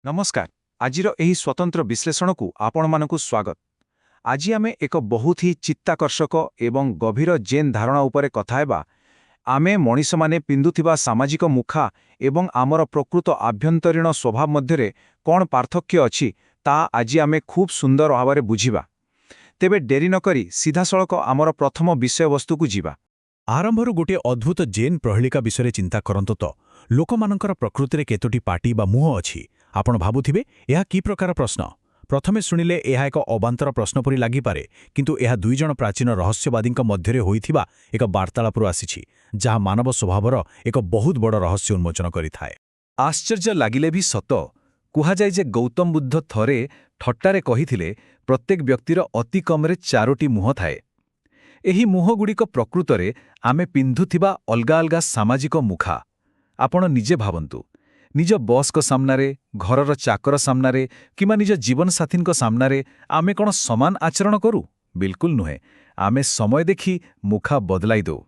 नमस्कार आजिर एही स्वतंत्र विश्लेषण को आपणमानकु स्वागत। आज आमे एक बहुत ही चित्ताकर्षक एवं गभीर जेन धारणा उपरे कथा हेबा। आमे मनीष माने पिंधुथिबा सामाजिक मुखा एवं आमर प्रकृत आभ्यंतरीण स्वभाव मध्यरे कौन पार्थक्य अछि ता आज आमे खूब सुंदर भाव बुझिबा। तेबे डेरी नकरी सीधासळख आमर प्रथम विषयवस्तु को जीवा। आरंभरू गोटे अद्भुत जेन प्रहेलिका विषय चिंता करंतु तो लोकमानंकर प्रकृति केतोटी पार्टी बा मुह अछि। आपण भाबुथिबे एहा की प्रकार प्रश्न। प्रथमे शुणिले एहा एक अबांतर प्रश्न परि लागिपारे, किंतु एहा दुई जण प्राचीन रहस्यवादींक मध्यरे होइथिबा एक वार्तालापरु आसीछि, जहा मानव स्वभावर एक बहुत बड़ रहस्य उन्मोचन करिथाए। आश्चर्य लागिले भी सत कुहा जाय जे गौतम बुद्ध थरे ठट्टारे कहिथिले प्रत्येक व्यक्तिर अति कमरे चारोटी मुह थाए। एही मुहगुड़िक प्रकृतरे आमे पिंधुथिबा अलगा अलगा सामाजिक मुखा। आपण निजे भावंतु, निज बॉस को सामनारे, घरर चाकर सामनारे किमा निज जीवन साथीन सामनारे आमे कौन समान आचरण करू? बिल्कुल नुहे। आमे समय देखी मुखा बदलाई दो।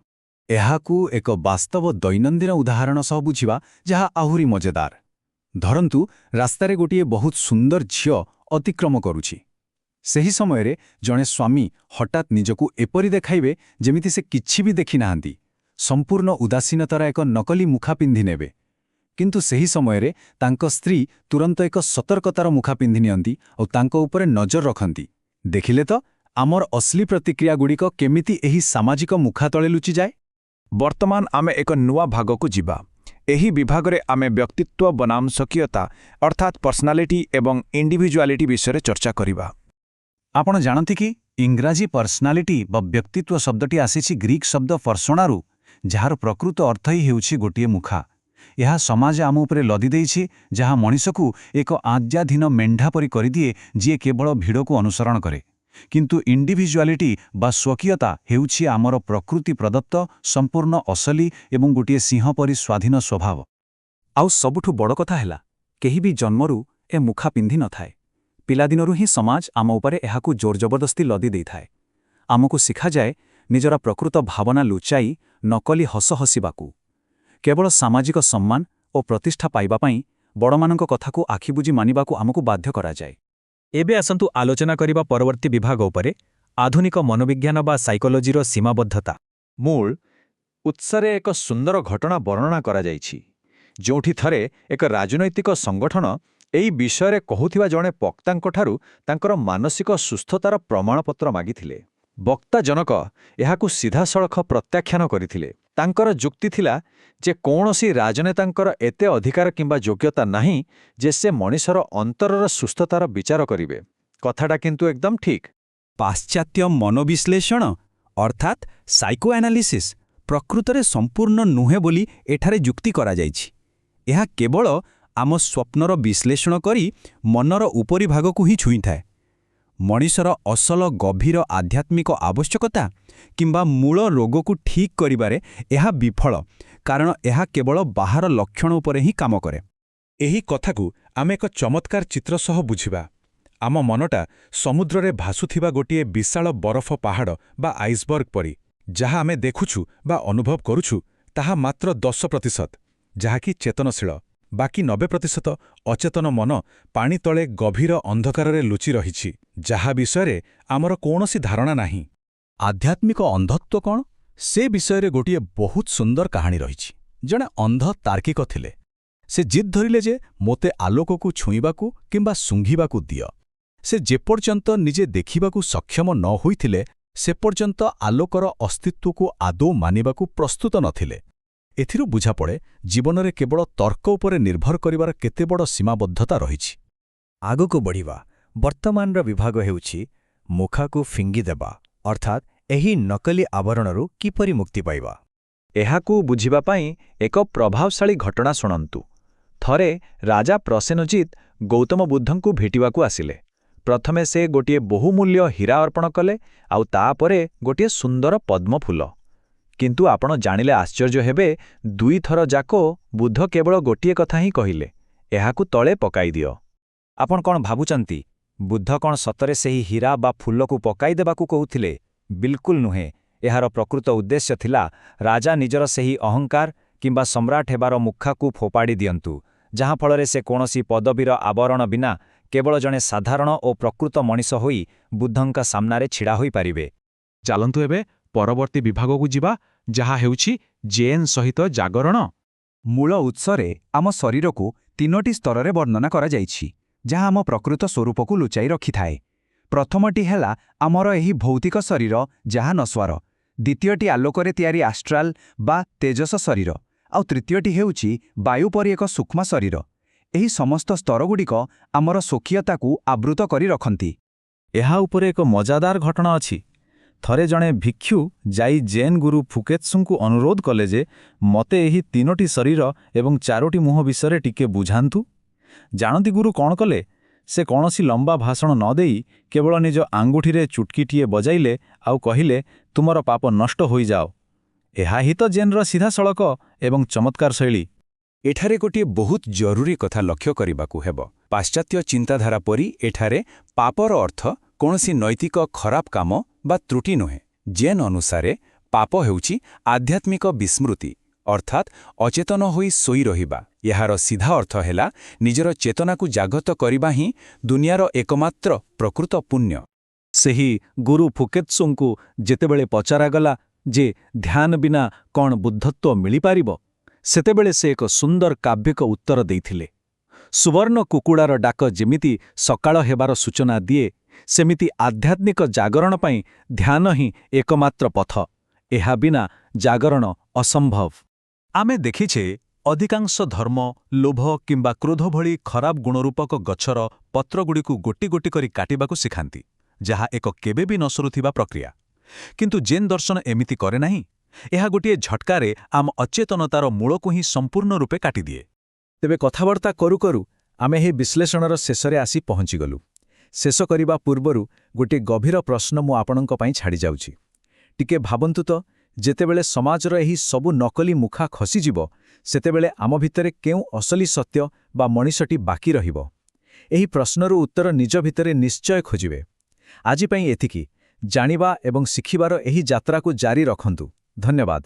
एहाकू एक वास्तव दैनंदिन उदाहरण सह बुझिबा जहा आहुरी मजेदार। धरंतु रास्तारे गोटिए बहुत सुंदर झियो अतिक्रम करुछि। सेही समयरे जणे स्वामी हठात निजकू एपरि देखाइबे जेमिति से किछि भी देखि नाहांती। संपूर्ण उदासीनतार एक नकली मुखा पिंधि नेबे। किंतु सेही समयरे तांको स्त्री तुरंत एक सतर्कतार मुखा पिंधि नियंती और तांको उपरे नजर रखंती। देखिले तो आमर असली प्रतिक्रिया गुड़िक केमिति एही सामाजिक मुखा तले लुचि जाए। वर्तमान आमे एक नुआ भागकू जीवा। एही विभागरे आमे व्यक्तित्व बनाम स्वकीयता अर्थात पर्सनालिटी एवं इंडिविजुआलिटी विषय चर्चा करिबा। आपण जानती कि इंग्राजी पर्सनालिटी बा व्यक्तित्व शब्दटी आसीछि ग्रीक शब्द पर्सोनारू, जार प्रकृत अर्थ ही हेउछि गोटिए मुखा। यह समाज आम उपरे लदी देइछि, जहाँ मनीषकू एक आज्ञाधीन मेंढा परि करिदिए जी केवल भीड़ को अनुसरण करे। किंतु इंडिविजुआलिटी बा स्वकीयता हेउछि आमर प्रकृति प्रदत्त संपूर्ण असली एवं गोटिए सिंह परि स्वाधीन स्वभाव। आउ सबुठु बड़ कथा हैला केही भी जन्मरू ए मुखा पिंधि न थाए। पिलादिनरू ही समाज आम उपरे एहाकू जोर जबरदस्ती लदी देइथाए। आमको शिखा जाए निजरा प्रकृत भावना लुचाई नकली हस हसिबाकू। केवल सामाजिक सम्मान और प्रतिष्ठा पाइबा पाई बड़मानंक कथाकू आखिबुझी मानिबाकू आमको बाध्य करा जाए। एबे आसंतु आलोचना करिबा परवर्ती विभाग उपरे आधुनिक मनोविज्ञान बा साइकोलॉजीर सीमाबद्धता। मूल उत्सरे एक सुंदर घटना वर्णना करा जाइछि, जोठी थरे एक राजनैतिक संगठन एई विषय कहुथिबा जणे वक्तांकठारु तांकर मानसिक सुस्थतार प्रमाणपत्र मागिथिले। वक्ता जनक एहाकू सीधासळख प्रत्याख्यान करिथिले। तांकर जुक्ति थिला जे कौनसी राजनेतांकर एते अधिकार किंबा योग्यता नहीं जे से मनीषर अंतरर सुस्थतार विचार करिवे। कथाटा किंतु एकदम ठीक। पाश्चात्य मनोविश्लेषण अर्थात साइकोएनालिसिस प्रकृतरे संपूर्ण नुहे बोली एठारे जुक्ति करा जाइछि। एहा केवल आम स्वप्नर विश्लेषण करी मनर उपरी भागकू ही छुई थाए। मनीषर असल गभीर आध्यात्मिक आवश्यकता किंबा मूल रोगकू ठीक करिबारे एहा विफल, कारण एहा केवल बाहर लक्षण उपरे ही काम करे। एही कथाकू आमे एक चमत्कार चित्र सह बुझिबा। आम मनटा समुद्ररे भासुथिबा गोटिए विशाल बरफ पहाड़ बा आइसबर्ग परी। जहा आमे देखुछु बा अनुभव करुछु ताहा मात्र 10%, जहाकी चेतनशील। बाकी 90% अचेतन मन पानी तले गभीर अंधकाररे लुचि रहिछि, जहा विषय आमर कौनसी धारणा नाही। आध्यात्मिक अंधत्व कौन से विषय गोटिए बहुत सुंदर कहानी रहिछि। जणे अंध तार्किक थिले। से जिद धरिले जे मोते आलोककू छुईबाकू किंबा सुंघिबाकू दिय। से जेपर्यंत निजे देखिबाकू सक्षम न होइथिले से पर्यंत आलोकर अस्तित्वकू आदौ मानिबाकू प्रस्तुत नथिले। एथिरु बुझा पड़े जीवनरे केवल तर्क उपरे निर्भर करिवार केते बड़ सीमाबद्धता रहिछि। आगको बढ़िबा वर्तमानर विभाग हेउछि मुखाकू फिंगी देबा, अर्थात एही नकली आवरणरू किपरि मुक्ति पाइबा। एहाकू बुझिबा पाई एक प्रभावशाली घटना शुणन्तु। थरे राजा प्रसेनजित गौतम बुद्धंकू भेटिबाकू आसिले। प्रथमे से गोटिए बहुमूल्य हीरा अर्पण कले, आउ तापरे गोटिए सुंदर पद्म फूल। किंतु आपण जानिले आश्चर्य हेबे, दुई थर जाको बुद्ध केवल गोटिए कथा ही कहिले, एहाकू तळे पकाई दियो। आपण कौन भाबुचंती बुद्ध कौन सतरे सेही हीरा बा फूलकू पकाई देबाकू कहूथिले? बिल्कुल नुहे। एहार प्रकृत उद्देश्य थिला राजा निजर सेही अहंकार किंबा सम्राट हेबार मुखाकू फोपाड़ी दियंतु, ଯାହାଫଳରେ ସେ କୌଣସି ପଦବୀର ଆବରଣ ବିନା କେବଳ ଜଣେ ସାଧାରଣ ଓ ପ୍ରକୃତ ମଣିଷ ହୋଇ ବୁଦ୍ଧଙ୍କ ସାମ୍ନାରେ ଛିଡ଼ା ହୋଇପାରିବେ। ଚାଲନ୍ତୁ ଏବେ ପରବର୍ତ୍ତୀ ବିଭାଗକୁ ଯିବା, ଯାହା ହେଉଛି ଜେନ୍ ସହିତ ଜାଗରଣ। ମୂଳ ଉତ୍ସରେ ଆମ ଶରୀରକୁ 3ଟି ସ୍ତରରେ ବର୍ଣ୍ଣନା କରାଯାଇଛି, ଯାହା ଆମ ପ୍ରକୃତ ସ୍ୱରୂପକୁ ଲୁଚାଇ ରଖିଥାଏ। ପ୍ରଥମଟି ହେଲା ଆମର ଏହି ଭୌତିକ ଶରୀର, ଯାହା ନଶ୍ୱର। ଦ୍ୱିତୀୟଟି ଆଲୋକରେ ତିଆରି ଆଷ୍ଟ୍ରାଲ ବା ତେଜସ ଶରୀର, ଆଉ ତୃତୀୟଟି ହେଉଛି ବାୟୁ ପରି ଏକ ସୂକ୍ଷ୍ମ ଶରୀର। ଏହି ସମସ୍ତ ସ୍ତରଗୁଡ଼ିକ ଆମର ସ୍ୱକୀୟତାକୁ ଆବୃତ କରି ରଖନ୍ତି। ଏହା ଉପରେ ଏକ ମଜାଦାର ଘଟଣା ଅଛି। ଥରେ ଜଣେ ଭିକ୍ଷୁ ଯାଇ ଜେନ୍ ଗୁରୁ ଫୁକେତ୍ସୁଙ୍କୁ ଅନୁରୋଧ କଲେ ଯେ ମୋତେ ଏହି 3ଟି ଶରୀର ଏବଂ 4ଟି ମୁହଁ ବିଷୟରେ ଟିକେ ବୁଝାନ୍ତୁ। ଜାଣନ୍ତି ଗୁରୁ କ'ଣ କଲେ? ସେ କୌଣସି ଲମ୍ବା ଭାଷଣ ନ ଦେଇ କେବଳ ନିଜ ଆଙ୍ଗୁଠିରେ ଚୁଟକିଟିଏ ବଜାଇଲେ ଆଉ କହିଲେ, ତୁମର ପାପ ନଷ୍ଟ ହୋଇଯାଅ। ଏହା ହିଁ ତ ଜେନ୍ର ସିଧାସଳଖ ଏବଂ ଚମତ୍କାର ଶୈଳୀ। ଏଠାରେ ଗୋଟିଏ ବହୁତ ଜରୁରୀ କଥା ଲକ୍ଷ୍ୟ କରିବାକୁ ହେବ। ପାଶ୍ଚାତ୍ୟ ଚିନ୍ତାଧାରା ପରି ଏଠାରେ ପାପର ଅର୍ଥ କୌଣସି ନୈତିକ ଖରାପ କାମ ବା ତ୍ରୁଟି ନୁହେଁ। ଜେନ୍ ଅନୁସାରେ ପାପ ହେଉଛି ଆଧ୍ୟାତ୍ମିକ ବିସ୍ମୃତି, ଅର୍ଥାତ୍ ଅଚେତନ ହୋଇ ଶୋଇ ରହିବା। ଏହାର ସିଧା ଅର୍ଥ ହେଲା ନିଜର ଚେତନାକୁ ଜାଗ୍ରତ କରିବା ହିଁ ଦୁନିଆର ଏକମାତ୍ର ପ୍ରକୃତ ପୁଣ୍ୟ। ସେହି ଗୁରୁ ଫୁକେତ୍ସୁଙ୍କୁ ଯେତେବେଳେ ପଚରାଗଲା ଯେ ଧ୍ୟାନ ବିନା କ'ଣ ବୁଦ୍ଧତ୍ୱ ମିଳିପାରିବ, ସେତେବେଳେ ସେ ଏକ ସୁନ୍ଦର କାବ୍ୟିକ ଉତ୍ତର ଦେଇଥିଲେ। ସୁବର୍ଣ୍ଣ କୁକୁଡ଼ାର ଡାକ ଯେମିତି ସକାଳ ହେବାର ସୂଚନା ଦିଏ, ସେମିତି ଆଧ୍ୟାତ୍ମିକ ଜାଗରଣ ପାଇଁ ଧ୍ୟାନ ହିଁ ଏକମାତ୍ର ପଥ। ଏହା ବିନା ଜାଗରଣ ଅସମ୍ଭବ। ଆମେ ଦେଖିଛେ ଅଧିକାଂଶ ଧର୍ମ ଲୋଭ କିମ୍ବା କ୍ରୋଧ ଭଳି ଖରାପ ଗୁଣରୂପକ ଗଛର ପତ୍ରଗୁଡ଼ିକୁ ଗୋଟି ଗୋଟି କରି କାଟିବାକୁ ଶିଖାନ୍ତି, ଯାହା ଏକ କେବେ ବି ନ ସରୁଥିବା ପ୍ରକ୍ରିୟା। କିନ୍ତୁ ଜେନ୍ ଦର୍ଶନ ଏମିତି କରେ ନାହିଁ। ଏହା ଗୋଟିଏ ଝଟକାରେ ଆମ ଅଚେତନତାର ମୂଳକୁ ହିଁ ସମ୍ପୂର୍ଣ୍ଣ ରୂପେ କାଟିଦିଏ। ତେବେ କଥାବାର୍ତ୍ତା କରୁ କରୁ ଆମେ ଏହି ବିଶ୍ଳେଷଣର ଶେଷରେ ଆସି ପହଞ୍ଚିଗଲୁ। ଶେଷ କରିବା ପୂର୍ବରୁ ଗୋଟିଏ ଗଭୀର ପ୍ରଶ୍ନ ମୁଁ ଆପଣଙ୍କ ପାଇଁ ଛାଡ଼ିଯାଉଛି। ଟିକେ ଭାବନ୍ତୁ ତ, ଯେତେବେଳେ ସମାଜର ଏହି ସବୁ ନକଲି ମୁଖା ଖସିଯିବ, ସେତେବେଳେ ଆମ ଭିତରେ କେଉଁ ଅସଲି ସତ୍ୟ ବା ମଣିଷଟି ବାକି ରହିବ? ଏହି ପ୍ରଶ୍ନର ଉତ୍ତର ନିଜ ଭିତରେ ନିଶ୍ଚୟ ଖୋଜିବେ। ଆଜି ପାଇଁ ଏତିକି। ଜାଣିବା ଏବଂ ଶିଖିବାର ଏହି ଯାତ୍ରାକୁ ଜାରି ରଖନ୍ତୁ। ଧନ୍ୟବାଦ।